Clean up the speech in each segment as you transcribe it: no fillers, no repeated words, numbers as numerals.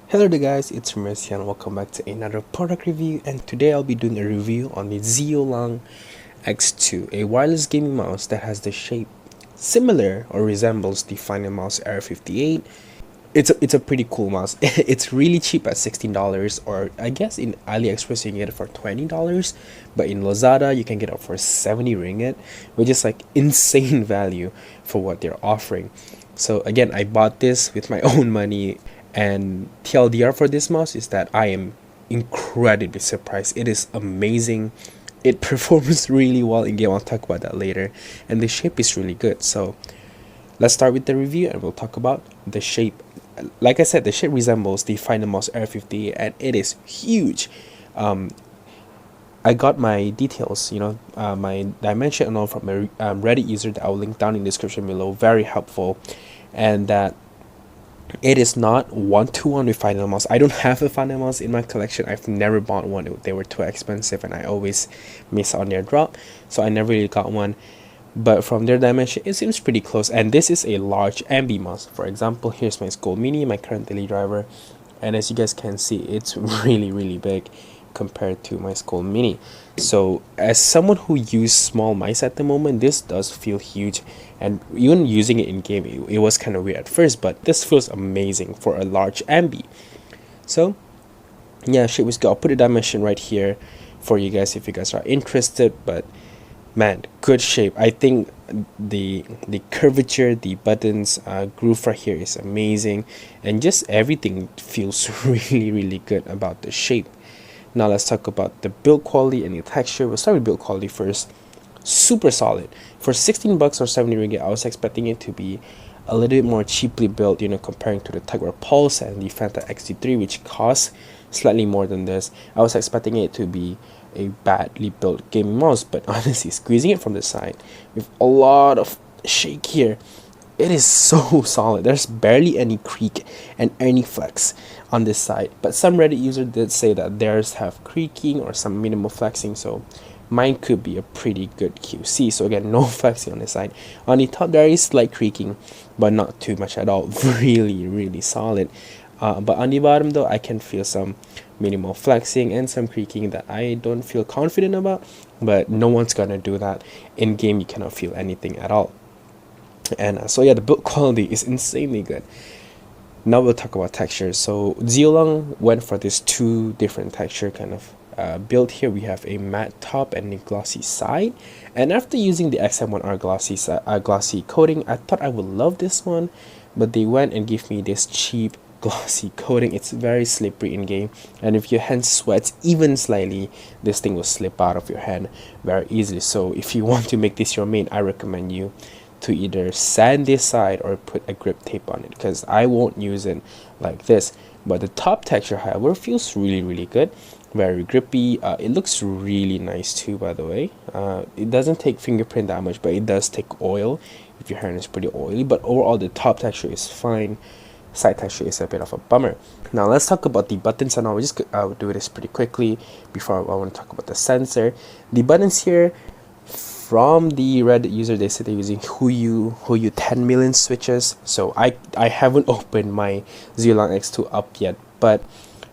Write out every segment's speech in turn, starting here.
Hello there guys, it's Mercy and welcome back to another product review, and today I'll be doing a review on the Ziyou X2, a wireless gaming mouse that has the shape similar or resembles the Finalmouse Air 58. It's a pretty cool mouse. It's really cheap at $16, or I guess in AliExpress you can get it for $20, but in Lazada you can get it for 70 ringgit, which is like insane value for what they're offering. So again, I bought this with my own money, and TLDR for this mouse is that I am incredibly surprised. It is amazing. It performs really well in game. I'll talk about that later, and the shape is really good. So let's start with the review and we'll talk about the shape. Like I said, the shape resembles the Finalmouse Air 50 and it is huge. I got my details, my dimension and all from a Reddit user that I'll link down in the description below. Very helpful. And that it is not one-to-one with Finalmouse. I don't have a Finalmouse in my collection. I've never bought one. They were too expensive and I always miss on their drop, so I never really got one. But from their dimension, it seems pretty close, and this is a large ambi mouse. For example, here's my Skull Mini, my current daily driver, and as you guys can see, it's really big compared to my Skull Mini. So as someone who uses small mice at the moment, this does feel huge, and even using it in game, it was kind of weird at first, but this feels amazing for a large ambi. So yeah, shape was good. I'll put a dimension right here for you guys if you guys are interested, but man, good shape. I think the curvature, the buttons, groove right here is amazing, and just everything feels really good about the shape. Now let's talk about the build quality and the texture. We'll start with build quality first. Super solid. For 16 bucks or 70 ringgit, I was expecting it to be a little bit more cheaply built, comparing to the Tegra Pulse and the Fanta X-T3, which costs slightly more than this. I was expecting it to be a badly built gaming mouse, but honestly, squeezing it from the side with a lot of shake here, it is so solid. There's barely any creak and any flex on this side, but some Reddit user did say that theirs have creaking or some minimal flexing, so mine could be a pretty good QC. So again, no flexing on this side. On the top there is slight creaking, but not too much at all. Really solid. But on the bottom though, I can feel some minimal flexing and some creaking that I don't feel confident about, but no one's gonna do that. In game you cannot feel anything at all. And so yeah, the build quality is insanely good. Now we'll talk about texture. So Ziyou went for this two different texture kind of build. Here we have a matte top and a glossy side, and after using the XM1R glossy coating, I thought I would love this one, but they went and gave me this cheap glossy coating. It's very slippery in game, and if your hand sweats even slightly, this thing will slip out of your hand very easily. So if you want to make this your main, I recommend you to either sand this side or put a grip tape on it, because I won't use it like this. But the top texture, however, feels really good, very grippy. It looks really nice too, by the way. It doesn't take fingerprint that much, but it does take oil if your hand is pretty oily. But overall, the top texture is fine. Side texture is a bit of a bummer. Now let's talk about the buttons, and I'll just do this pretty quickly before I want to talk about the sensor. The buttons here, from the Reddit user, they said they're using Ziyou 10 million switches. So I haven't opened my Ziyou X2 up yet, but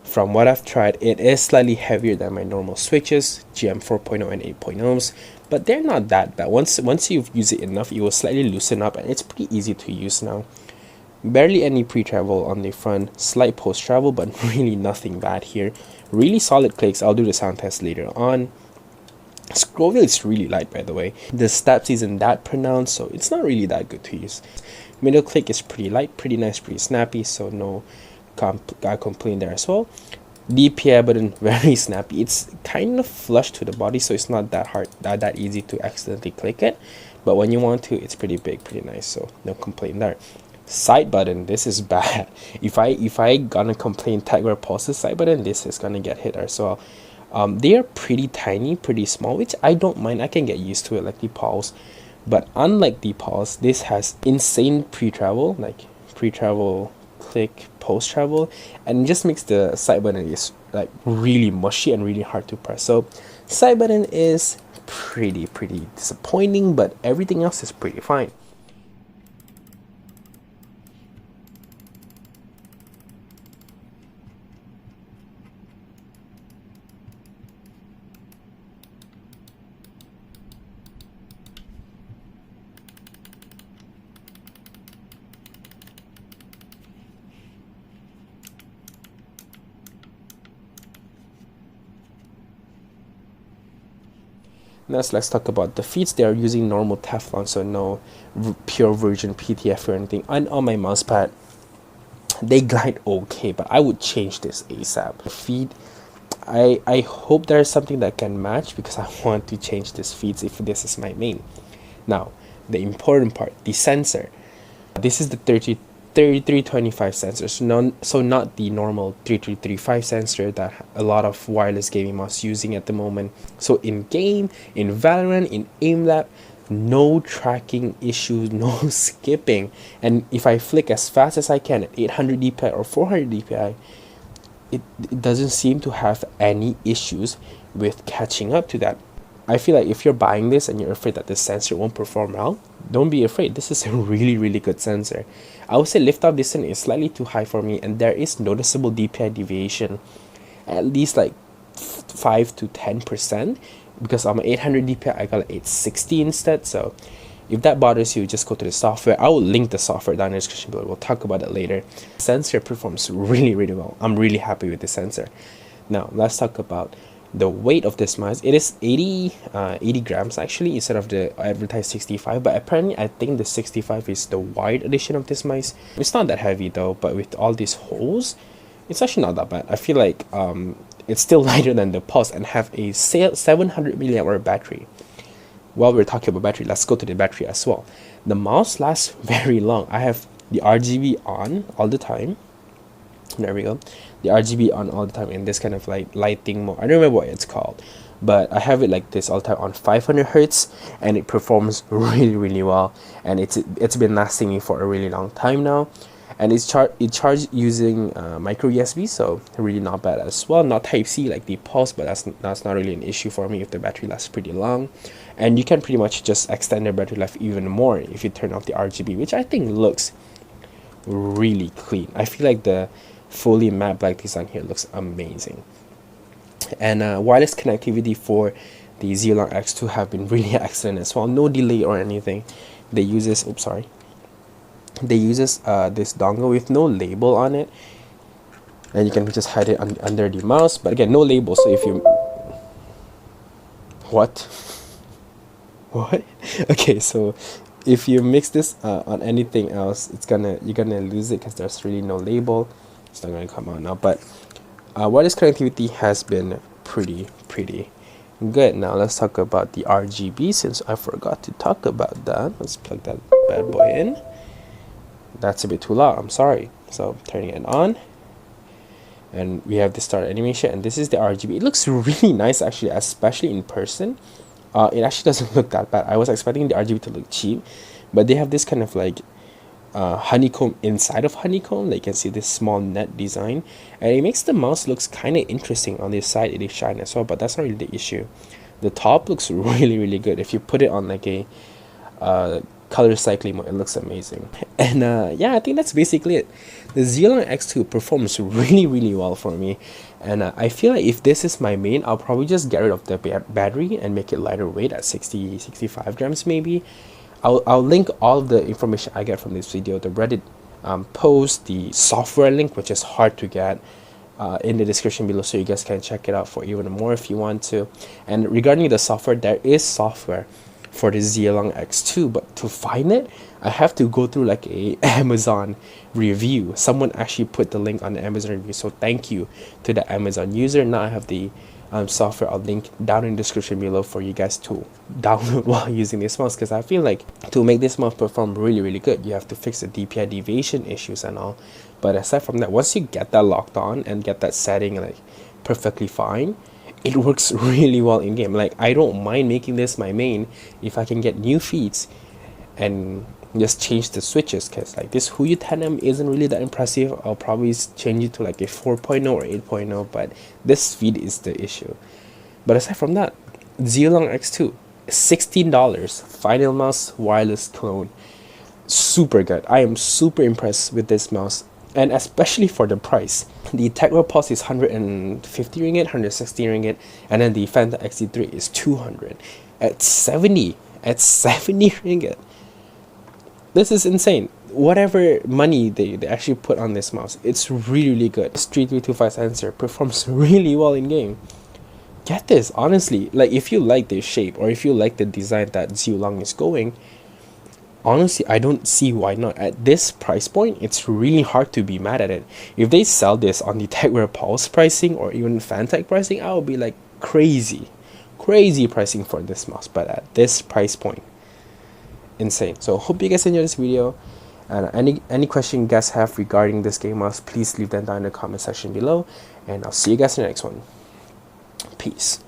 from what I've tried, it is slightly heavier than my normal switches, GM 4.0 and 8.0s, but they're not that bad. Once you've used it enough, it will slightly loosen up, and it's pretty easy to use now. Barely any pre-travel on the front, slight post-travel, but really nothing bad here. Really solid clicks. I'll do the sound test later on. Scroll wheel is really light, by the way. The steps isn't that pronounced, so it's not really that good to use. Middle click is pretty light, pretty nice, pretty snappy, so no complaint there as well. DPI button, very snappy. It's kind of flush to the body, so it's not that hard, that easy to accidentally click it, but when you want to, it's pretty big, pretty nice, so no complaint there. Side button, this is bad. If I gonna complain Tegra Pulse's side button, this is gonna get hit as well. They are pretty tiny, pretty small, which I don't mind. I can get used to it like the Pulse, but unlike the Pulse, this has insane pre-travel, like pre-travel, click, post-travel, and it just makes the side button is like really mushy and really hard to press. So side button is pretty disappointing, but everything else is pretty fine. Next, let's talk about the feet. They are using normal Teflon, so no pure virgin PTF or anything. And on my mouse pad, they glide okay, but I would change this ASAP. Feet, I hope there's something that can match, because I want to change this feet if this is my main. Now, the important part, the sensor. This is the 3325 sensor, so not the normal 3335 sensor that a lot of wireless gaming mouse using at the moment. So in game, in Valorant, in AimLab, no tracking issues, no skipping, and if I flick as fast as I can at 800 dpi or 400 dpi, it doesn't seem to have any issues with catching up to that. I feel like if you're buying this and you're afraid that the sensor won't perform well, don't be afraid. This is a really good sensor. I would say lift off distance is slightly too high for me, and there is noticeable DPI deviation, at least like 5 to 10%, because on my 800 DPI I got like 860 instead. So if that bothers you, just go to the software. I will link the software down in the description below. We'll talk about it later. Sensor performs really well. I'm really happy with the sensor. Now let's talk about the weight of this mouse. It is 80 grams actually, instead of the advertised 65, but apparently I think the 65 is the wide edition of this mouse. It's not that heavy though, but with all these holes, it's actually not that bad. I feel like it's still lighter than the Pulse and have a 700 milliamp hour battery. While we're talking about battery, let's go to the battery as well. The mouse lasts very long. I have the RGB on all the time. There we go. The RGB on all the time in this kind of like lighting mode. I don't remember what it's called, but I have it like this all the time on 500 hertz, and it performs really well, and it's been lasting me for a really long time now. And it charged using micro USB, so really not bad as well. Not Type C like the Pulse, but that's not really an issue for me if the battery lasts pretty long. And you can pretty much just extend the battery life even more if you turn off the RGB, which I think looks really clean. I feel like the fully matte black design here looks amazing. And wireless connectivity for the Ziyou X2 have been really excellent as well. No delay or anything. They use this, this dongle with no label on it, and you can just hide it under the mouse, but again, no label. So if you what okay, so if you mix this on anything else, you're gonna lose it, because there's really no label. It's not gonna come out now, but wireless connectivity has been pretty good. Now let's talk about the RGB, since I forgot to talk about that. Let's plug that bad boy in. That's a bit too loud, I'm sorry. So turning it on, and we have the start animation, and this is the RGB. It looks really nice actually, especially in person. It actually doesn't look that bad. I was expecting the RGB to look cheap, but they have this kind of like honeycomb inside of honeycomb. Like you can see this small net design, and it makes the mouse looks kind of interesting. On this side it is shine as well, but that's not really the issue. The top looks really good. If you put it on like a color cycling mode, it looks amazing. And yeah, I think that's basically it. The Ziyou X2 performs really well for me, and I feel like if this is my main, I'll probably just get rid of the battery and make it lighter weight at 65 grams maybe. I'll link all of the information I get from this video, the Reddit post, the software link, which is hard to get, in the description below, so you guys can check it out for even more if you want to. And regarding the software, there is software for the Ziyou X2, but to find it, I have to go through like a Amazon review. Someone actually put the link on the Amazon review, so thank you to the Amazon user. Now I have the software. I'll link down in the description below for you guys to download while using this mouse, because I feel like to make this mouse perform really good, you have to fix the DPI deviation issues and all. But aside from that, once you get that locked on and get that setting like perfectly fine, it works really well in game. Like I don't mind making this my main if I can get new feats and just change the switches, because like this Huyu 10M isn't really that impressive. I'll probably change it to like a 4.0 or 8.0, but this feed is the issue. But aside from that, Ziyou X2, $16, Finalmouse wireless clone, super good. I am super impressed with this mouse, and especially for the price. The Tecno Pulse is 150 ringgit, 160 ringgit, and then the Phantom XT3 is 200 at 70 ringgit. This is insane. Whatever money they actually put on this mouse, it's really good. This 3325 sensor performs really well in game. get this, honestly. Like, if you like this shape or if you like the design that Ziyou is going, honestly, I don't see why not. At this price point, it's really hard to be mad at it. If they sell this on the TechWare Pulse pricing or even Fantech pricing, I would be like crazy pricing for this mouse. But at this price point, insane. So hope you guys enjoyed this video, and any question you guys have regarding this game mouse, please leave them down in the comment section below, and I'll see you guys in the next one. Peace.